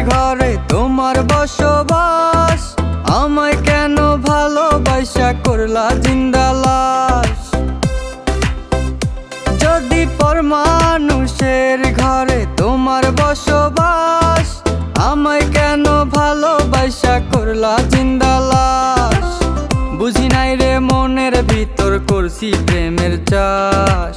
ঘরে তোমার বসবাস, আমায় কেন ভালোবাসা করলা জিন্দা লাশ। যদি পর মানুষের ঘরে তোমার বসবাস, আমায় কেন ভালোবাসা করলা জিন্দা লাশ। বুঝি নাই রে মনের ভিতর করছি প্রেমের চাষ,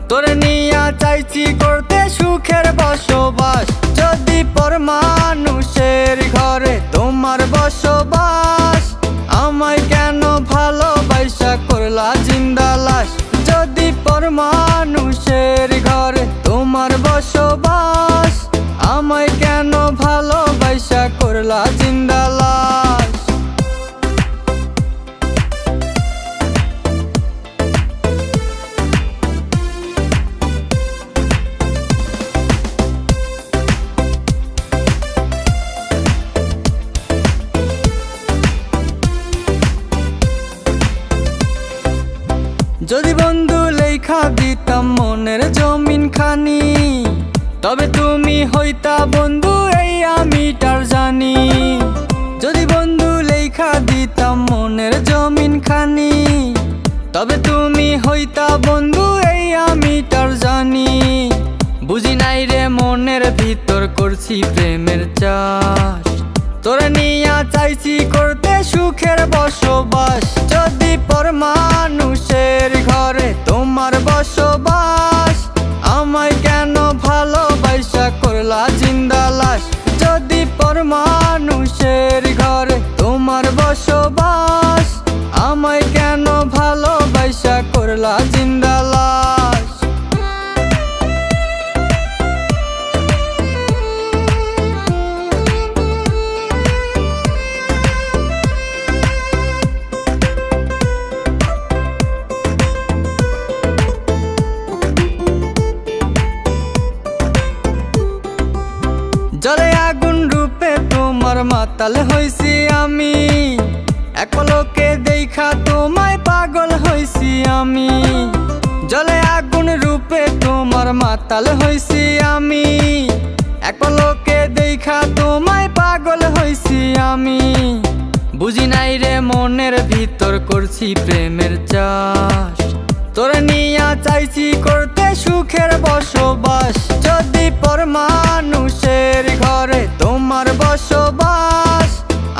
তোরে নিয়া চাইছি করতে সুখের বসবাস। যদি পর মানুষের ঘরে তোমার বসবাস, আমায় কেন ভালোবাসা করলা জিন্দা লাশ। যদি পর মানুষের ঘরে তোমার বসবাস, আমায় কেন ভালোবাসা করলা জিন্দা লাশ। যদি বন্ধু লেখা দিতাম মনের জমিন খানি, তবে তুমি হইতা বন্ধু এই আমি তার জানি। যদি বন্ধু লেখা দিতাম মনের জমিন খানি, তবে তুমি হইতা বন্ধু এই আমি তার জানি। বুঝি নাই রে মনের ভিতর করছি প্রেমের চাষ, তোরে নিয়া চাইছি করতে সুখের বসবাস। যদি পর মানুষের ঘরে তোমার বসবাস, আমায় কেন ভালোবাসা করলা জিন্দা লাশ। যদি পর মানুষের ঘরে তোমার বসবাস, আমায় কেন ভালোবাসা করলা জিন্দা লাশ। জলে আগুন রূপে তোমার মাতাল হইছি আমি, এক পলকে দেখা তোমায় পাগল হইছি আমি। জলে আগুন রূপে তোমার মাতাল হইছি আমি, এক পলকে দেখা তোমায় পাগল হইছি আমি। বুঝি নাই রে মনের ভিতর করছি প্রেমের চাষ, তোরে নিয়া চাইছি করতে সুখের বসবাস। যদি পর মানুষের ঘরে তোমার বসবাস,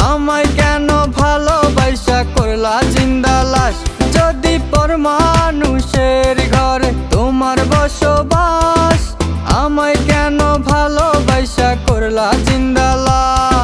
আমায় কেন ভালোবাসা করলা জিন্দা লাশ। যদি পর মানুষের ঘরে তোমার বসবাস, আমায় কেন ভালোবাসা করলা জিন্দা লাশ।